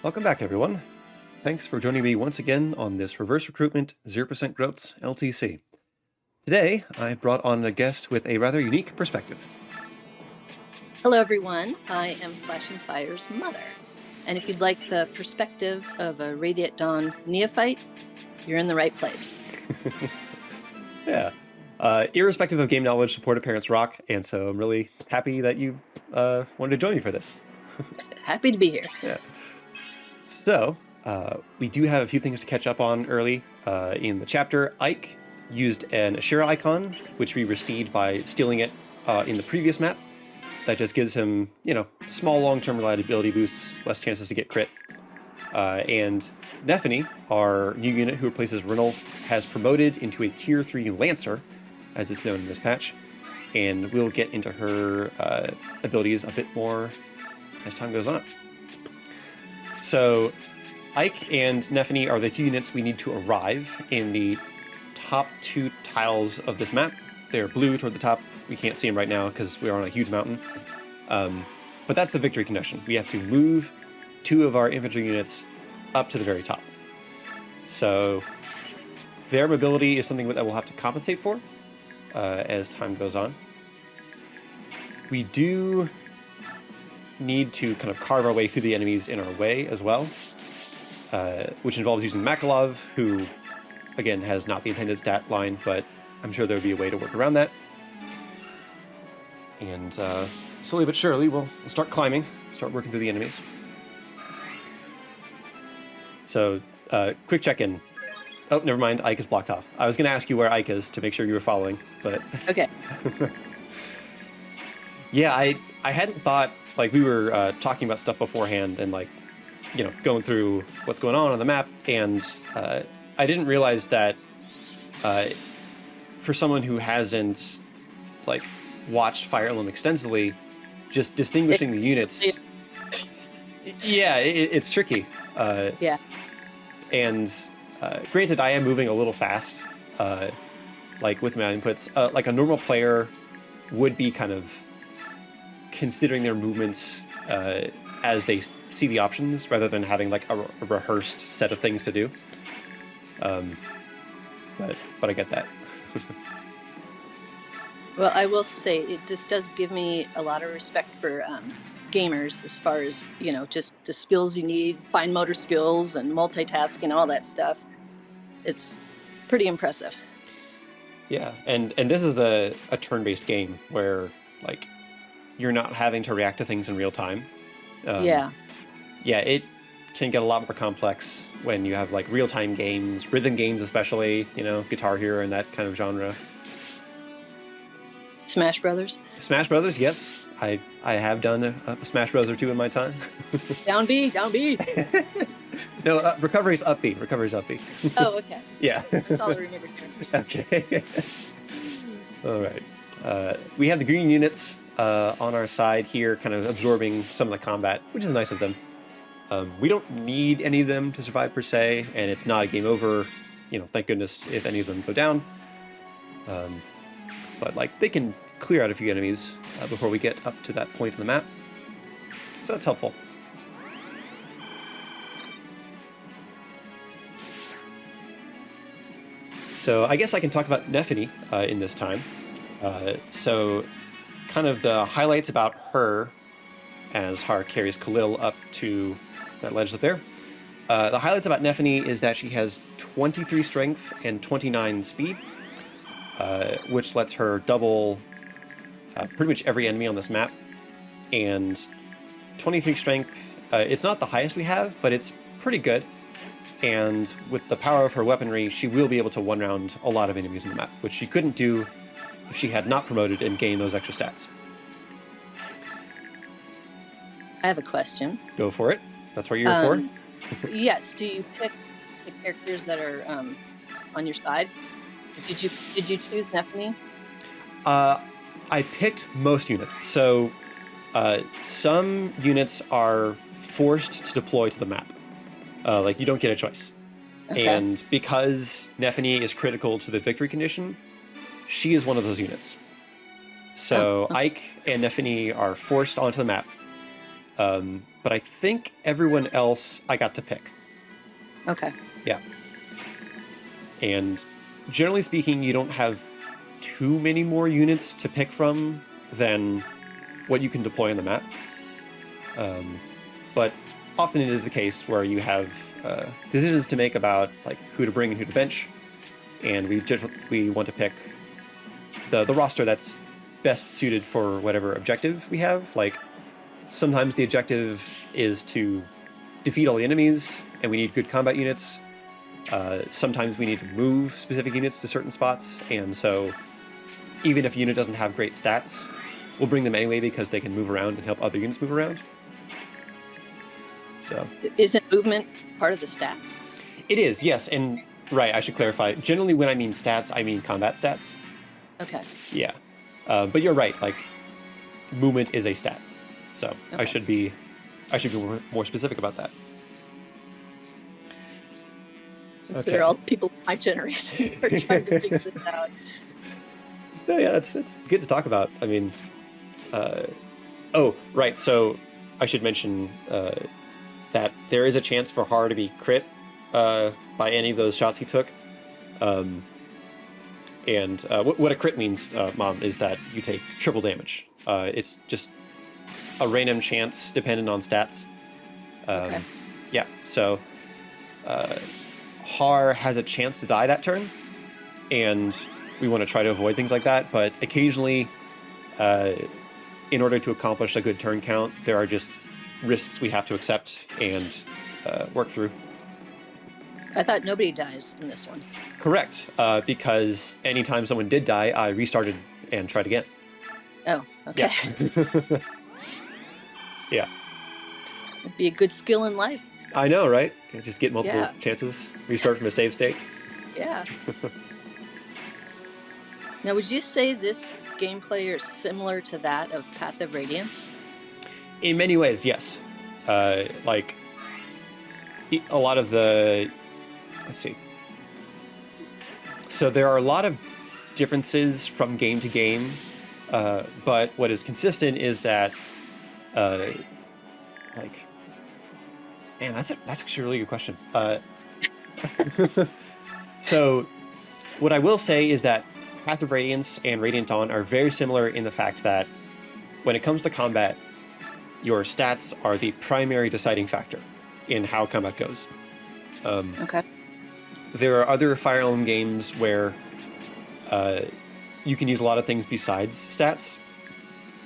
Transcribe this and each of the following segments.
Welcome back, everyone. Thanks for joining me once again on this Reverse Recruitment 0% Growths LTC. Today, I've brought on a guest with a rather unique perspective. Hello, everyone. I am Flashing Fire's mother. And if you'd like the perspective of a Radiant Dawn neophyte, you're in the right place. Yeah. Irrespective of game knowledge, supportive parents rock, and so I'm really happy that you wanted to join me for this. Happy to be here. Yeah. So, we do have a few things to catch up on early. In the chapter, Ike used an Ashera Icon, which we received by stealing it in the previous map. That just gives him, small long-term reliability boosts, less chances to get crit. And Nephenee, our new unit who replaces Ranulf, has promoted into a Tier 3 Lancer, as it's known in this patch. And we'll get into her abilities a bit more as time goes on. So, Ike and Nephenee are the two units we need to arrive in the top two tiles of this map. They're blue toward the top. We can't see them right now because we're on a huge mountain. But that's the victory condition. We have to move two of our infantry units up to the very top. So their mobility is something that we'll have to compensate for as time goes on. We do need to kind of carve our way through the enemies in our way as well, which involves using Makalov, who, again, has not the intended stat line, but I'm sure there would be a way to work around that. And slowly but surely, we'll start climbing, start working through the enemies. So, quick check-in. Oh, never mind, Ike is blocked off. I was going to ask you where Ike is to make sure you were following, but... Okay. Yeah, I hadn't thought, we were talking about stuff beforehand and, going through what's going on the map, and I didn't realize that for someone who hasn't, watched Fire Emblem extensively, just distinguishing the units... Yeah, it's tricky. Yeah. And granted, I am moving a little fast, with my inputs. Like a normal player would be kind of considering their movements as they see the options, rather than having a rehearsed set of things to do. But I get that. Well, I will say this does give me a lot of respect for gamers as far as, just the skills you need, fine motor skills and multitasking, all that stuff. It's pretty impressive. Yeah, and this is a turn-based game where, you're not having to react to things in real time. Yeah, it can get a lot more complex when you have, real-time games, rhythm games especially, Guitar Hero and that kind of genre. Smash Brothers? Smash Brothers, yes. I have done a Smash Bros. Or two in my time. Down B, down B. No, recovery's up B. Recovery's up B. Oh, okay. Yeah. That's all I remember. Okay. All right. We have the green units on our side here, kind of absorbing some of the combat, which is nice of them. We don't need any of them to survive per se, and it's not a game over. Thank goodness if any of them go down. But they can clear out a few enemies before we get up to that point in the map. So that's helpful. So I guess I can talk about Nephenee in this time. So kind of the highlights about her as Har carries Khalil up to that ledge up there. The highlights about Nephenee is that she has 23 strength and 29 speed, which lets her double pretty much every enemy on this map. And 23 strength, it's not the highest we have, but it's pretty good. And with the power of her weaponry, she will be able to one-round a lot of enemies in the map, which she couldn't do if she had not promoted and gained those extra stats. I have a question. Go for it. That's what you're here for. Yes. Do you pick the characters that are on your side? Did you choose Nephenee? I picked most units. So some units are forced to deploy to the map. You don't get a choice. Okay. And because Nephenee is critical to the victory condition, she is one of those units. So Ike and Nephenee are forced onto the map. but I think everyone else I got to pick. Okay. Yeah. And generally speaking, you don't have too many more units to pick from than what you can deploy on the map. But often it is the case where you have decisions to make about like who to bring and who to bench, and we want to pick the roster that's best suited for whatever objective we have. Like sometimes the objective is to defeat all the enemies, and we need good combat units. Sometimes we need to move specific units to certain spots, and so even if a unit doesn't have great stats, we'll bring them anyway because they can move around and help other units move around. So Isn't movement part of the stats? it is, yes, and right, I should clarify. Generally, when I mean stats, I mean combat stats. Okay. Yeah, but you're right. Like movement is a stat, so Okay. I should be more specific about that. Consider Okay. all the people of my generation are trying to figure this out. No, yeah, it's good to talk about. I mean, oh, right. So I should mention that there is a chance for Har to be crit by any of those shots he took. And what a crit means, Mom, is that you take triple damage. It's just a random chance dependent on stats. Okay. Yeah, so Har has a chance to die that turn, and we want to try to avoid things like that, but occasionally, in order to accomplish a good turn count, there are just risks we have to accept and work through. I thought nobody dies in this one. Correct, because anytime someone did die, I restarted and tried again. Oh, okay. Yeah. Yeah. It'd be a good skill in life. I know, right? Just get multiple Yeah. chances, restart from a save state. Yeah. Now, would you say this gameplay is similar to that of Path of Radiance? In many ways, yes. Like, a lot of the... Let's see. So there are a lot of differences from game to game, but what is consistent is that, like... Man, that's actually a really good question. So, what I will say is that Path of Radiance and Radiant Dawn are very similar in the fact that when it comes to combat, your stats are the primary deciding factor in how combat goes. Okay. There are other Fire Emblem games where you can use a lot of things besides stats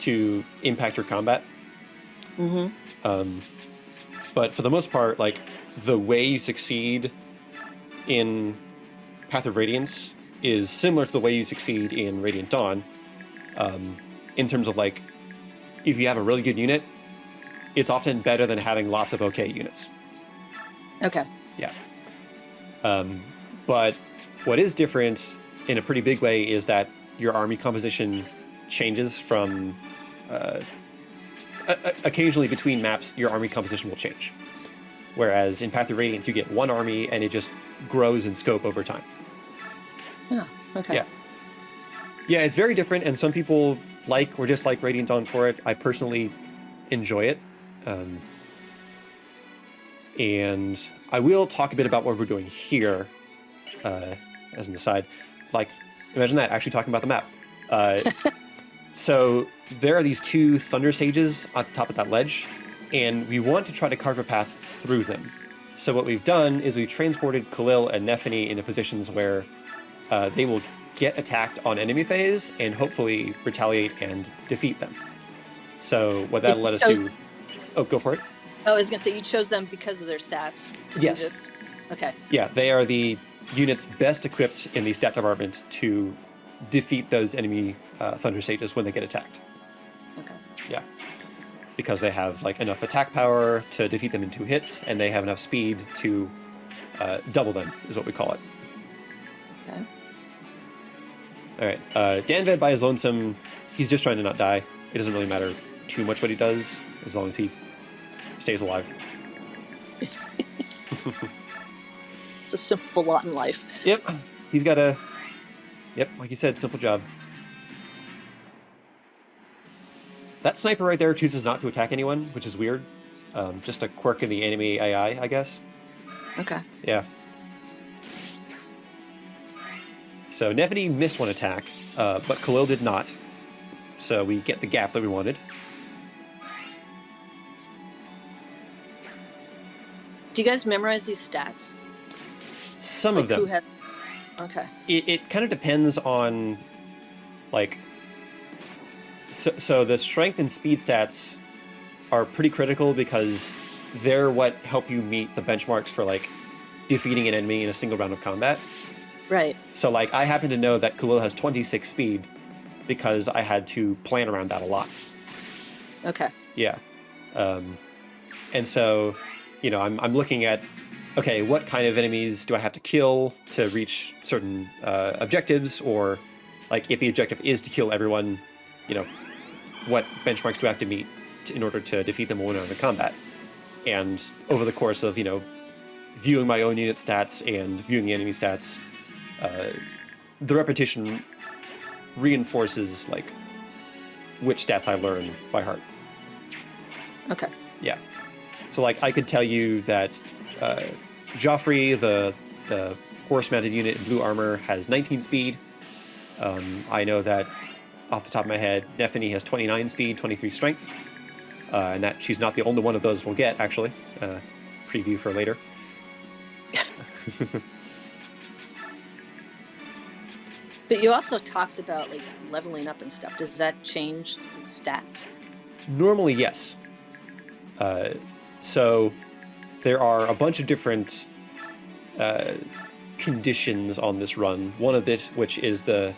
to impact your combat. Mm-hmm. But for the most part, like, the way you succeed in Path of Radiance is similar to the way you succeed in Radiant Dawn, in terms of, like, if you have a really good unit, it's often better than having lots of okay units. Okay. Yeah. But what is different in a pretty big way is that your army composition changes from... occasionally between maps, your army composition will change. Whereas in Path of Radiance, you get one army and it just grows in scope over time. Oh, okay. Yeah. Yeah, it's very different, and some people like or dislike Radiant Dawn for it. I personally enjoy it. And I will talk a bit about what we're doing here, as an aside. Like, imagine that, actually talking about the map. So there are these two Thunder Sages at the top of that ledge, and we want to try to carve a path through them. So what we've done is we've transported Khalil and Nephenee into positions where they will get attacked on enemy phase and hopefully retaliate and defeat them. So what that'll let us do... Oh, go for it. Oh, I was going to say, you chose them because of their stats to do Yes. this? Okay. Yeah, they are the units best equipped in the stat department to defeat those enemy Thunder Sages when they get attacked. Okay. Yeah. Because they have like enough attack power to defeat them in 2 hits, and they have enough speed to double them, is what we call it. Okay. All right. Danved by his lonesome, he's just trying to not die. It doesn't really matter too much what he does, as long as he stays alive. It's a simple lot in life. Yep. He's got a... Yep, like you said, simple job. That sniper right there chooses not to attack anyone, which is weird. Just a quirk in the enemy AI, I guess. Okay. Yeah. So Nephenee missed one attack, but Khalil did not. So we get the gap that we wanted. Do you guys memorize these stats? Some Like of them. who had? Okay. It kind of depends on, like, so the strength and speed stats are pretty critical because they're what help you meet the benchmarks for, like, defeating an enemy in a single round of combat. Right. So, like, I happen to know that Khalil has 26 speed because I had to plan around that a lot. Okay. Yeah. And so, you know, I'm looking at, okay, what kind of enemies do I have to kill to reach certain objectives? Or, like, if the objective is to kill everyone, you know, what benchmarks do I have to meet in order to defeat them when in combat? And over the course of, you know, viewing my own unit stats and viewing the enemy stats, the repetition reinforces, like, which stats I learn by heart. Okay. Yeah. So, like, I could tell you that Geoffrey, the horse-mounted unit in blue armor, has 19 speed. I know that, off the top of my head, Nephenee has 29 speed, 23 strength. And that she's not the only one of those we'll get, actually. Preview for later. But you also talked about, like, leveling up and stuff. Does that change the stats? Normally, yes. So there are a bunch of different conditions on this run. One of it, which is the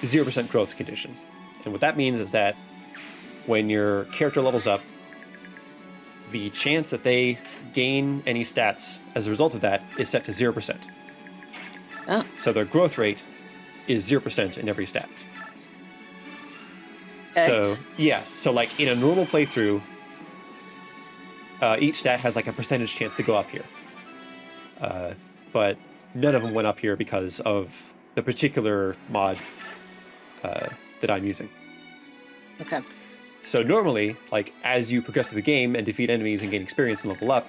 0% growth condition. And what that means is that when your character levels up, the chance that they gain any stats as a result of that is set to 0%. Oh. So their growth rate is 0% in every stat. Okay. So, yeah. So, like, in a normal playthrough, each stat has, like, a percentage chance to go up here. But none of them went up here because of the particular mod that I'm using. Okay. So normally, like, as you progress through the game and defeat enemies and gain experience and level up,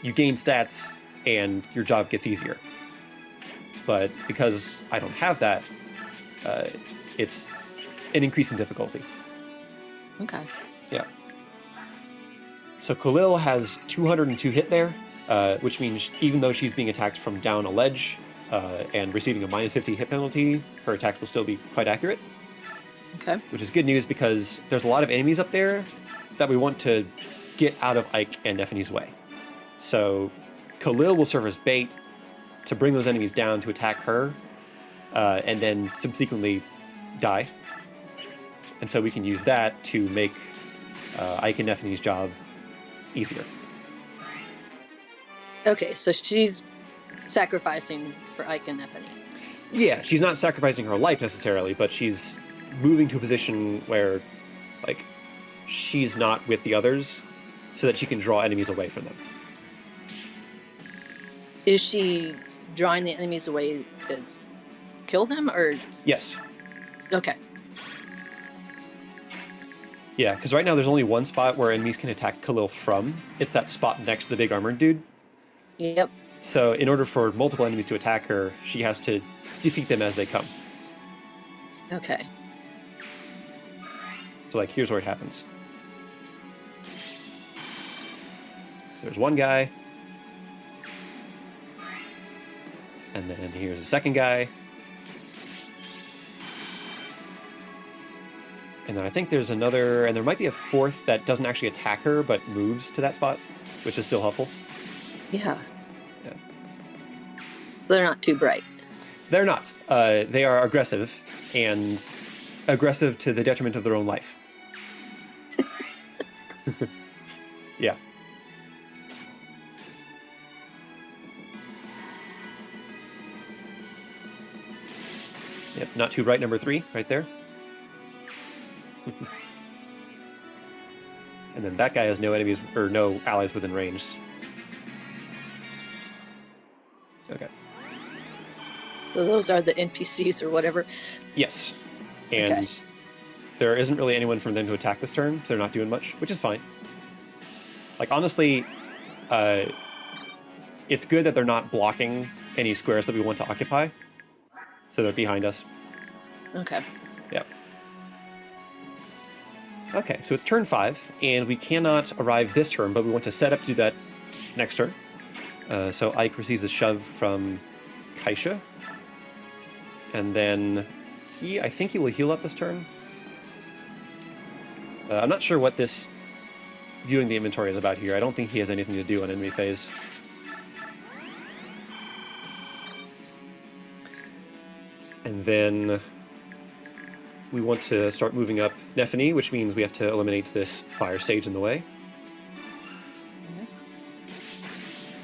you gain stats and your job gets easier. But because I don't have that, it's an increase in difficulty. Okay. Yeah. So Khalil has 202 hit there, which means even though she's being attacked from down a ledge and receiving a minus 50 hit penalty, her attacks will still be quite accurate. Okay. Which is good news because there's a lot of enemies up there that we want to get out of Ike and Nephenee's way. So Khalil will serve as bait to bring those enemies down to attack her, and then subsequently die. And so we can use that to make Ike and Nephenee's job easier. Okay, so she's sacrificing for Ike and Nephenee. Yeah, she's not sacrificing her life necessarily, but she's moving to a position where, like, she's not with the others so that she can draw enemies away from them. Is she drawing the enemies away to kill them, or? Yes. Okay. Yeah, because right now there's only one spot where enemies can attack Khalil from. It's that spot next to the big armored dude. Yep. So in order for multiple enemies to attack her, she has to defeat them as they come. Okay. So, like, here's where it happens. So there's one guy. And then here's a second guy. And then I think there's another, and there might be a fourth that doesn't actually attack her, but moves to that spot, which is still helpful. Yeah. Yeah. They're not too bright. They're not. They are aggressive, and aggressive to the detriment of their own life. Yeah. Yep, not too bright, number 3, right there. And then that guy has no enemies, or no allies within range. Okay. So those are the NPCs or whatever. Yes. And Okay. there isn't really anyone from them to attack this turn, so they're not doing much, which is fine. Like, honestly, it's good that they're not blocking any squares that we want to occupy. So they're behind us. Okay. Yep. Okay, so it's turn 5, and we cannot arrive this turn, but we want to set up to do that next turn. So Ike receives a shove from Kaisha. And then I think he will heal up this turn. I'm not sure what this viewing the inventory is about here. I don't think he has anything to do on enemy phase. And then we want to start moving up Nephenee, which means we have to eliminate this fire sage in the way.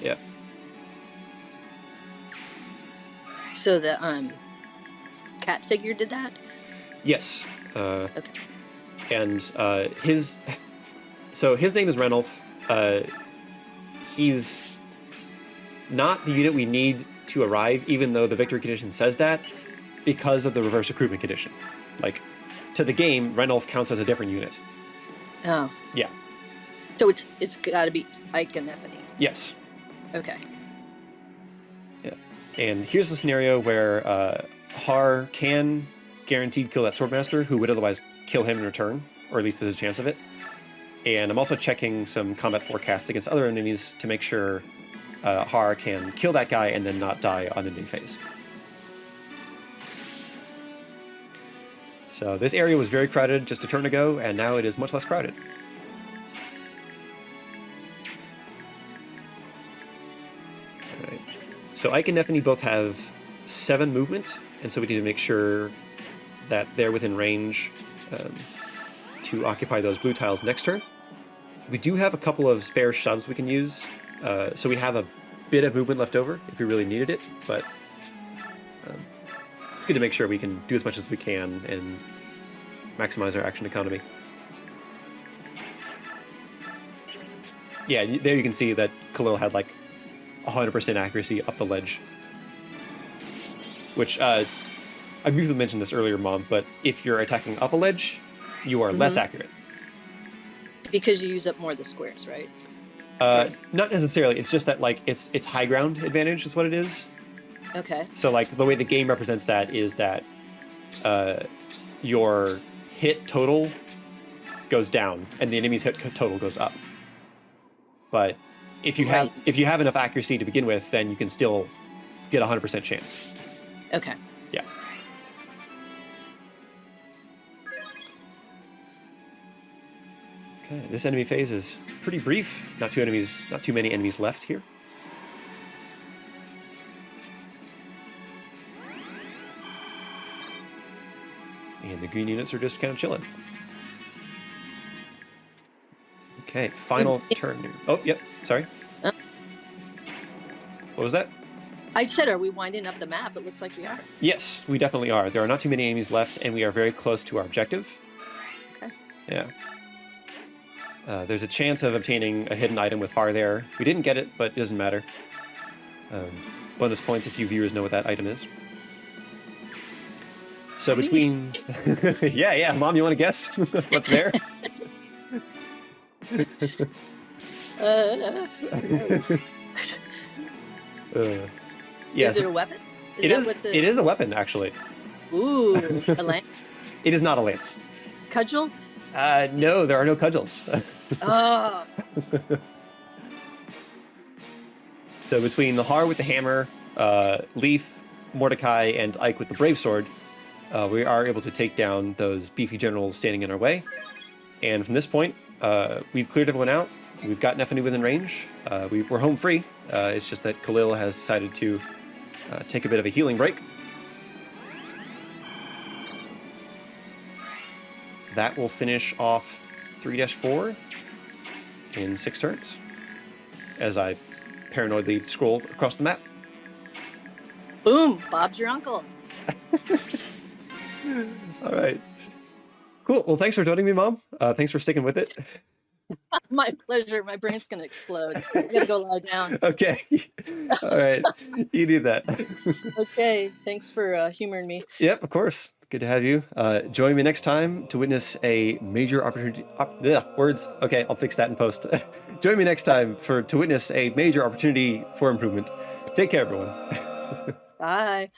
Yep. So the cat figure did that? Yes. Okay. And his name is Ranulf. He's not the unit we need to arrive, even though the victory condition says that, because of the reverse recruitment condition. Like, to the game, Ranulf counts as a different unit. Oh. Yeah. So it's got to be Ike and Nephenee. Yes. Okay. Yeah. And here's the scenario where Har can guaranteed kill that Swordmaster, who would otherwise kill him in return, or at least there's a chance of it. And I'm also checking some combat forecasts against other enemies to make sure Har can kill that guy and then not die on enemy phase. So this area was very crowded just a turn ago, and now it is much less crowded. All right. So Ike and Nephenee both have 7 movement, and so we need to make sure that they're within range to occupy those blue tiles next turn. We do have a couple of spare shoves we can use, so we have a bit of movement left over if we really needed it, but it's good to make sure we can do as much as we can and maximize our action economy. Yeah, there you can see that Khalil had like 100% accuracy up the ledge. Which, I briefly mentioned this earlier, Mom, but if you're attacking up a ledge, you are less accurate. Because you use up more of the squares, right? Not necessarily. It's just that, like, it's high ground advantage is what it is. Okay. So, like, the way the game represents that is that your hit total goes down and the enemy's hit total goes up. But if you have enough accuracy to begin with, then you can still get a 100% chance. Okay. Yeah. Okay, this enemy phase is pretty brief. Not too many enemies left here. And the green units are just kind of chilling. Okay, final turn. Oh, yep. Sorry. What was that? I said, are we winding up the map? It looks like we are. Yes, we definitely are. There are not too many enemies left, and we are very close to our objective. Okay. Yeah. There's a chance of obtaining a hidden item with Har there. We didn't get it, but it doesn't matter. Bonus points if you viewers know what that item is. So between... yeah, Mom, you want to guess what's there? Yes. Is it a weapon? It is a weapon, actually. Ooh, a lance? It is not a lance. Cudgel? No, there are no cudgels. Oh. So between the Har with the hammer, Lethe, Mordecai, and Ike with the brave sword, we are able to take down those beefy generals standing in our way. And from this point, we've cleared everyone out. We've got Nephenee within range. We're home free. It's just that Khalil has decided to take a bit of a healing break. That will finish off 3-4 in 6 turns as I paranoidly scroll across the map. Boom! Bob's your uncle. All right. Cool. Well, thanks for joining me, Mom. Thanks for sticking with it. My pleasure. My brain's going to explode. I got to go lie down. Okay. All right. You do that. Okay. Thanks for humoring me. Yep, of course. Good to have you. Join me next time to witness a major opportunity. Words. Okay, I'll fix that in post. Join me next time to witness a major opportunity for improvement. Take care, everyone. Bye.